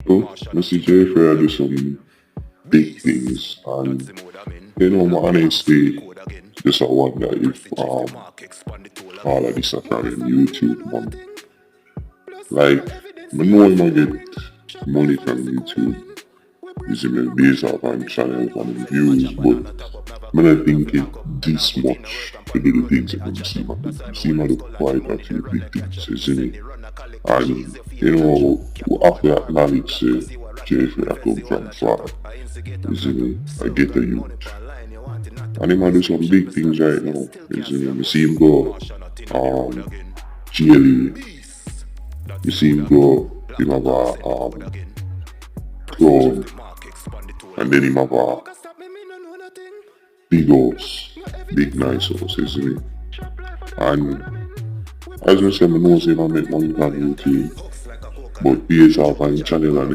So, Mr. Jaii do some big things, and honestly, just I wonder if all of this are from YouTube, man. Like, I know I get money from YouTube, using my based off on channels and views, but I don't think it this much to do the things that I'm seeing. I see my do quite a few big things, isn't it? And we have to acknowledge Jaii I come from far, isn't it? I get the youth. And he might do some big things right now, isn't it? We see him go Jaii, we see him go him have a clone, and then him have a big house, big nice house, isn't it? And as I said, I know say I make money from YouTube, but based off on channel and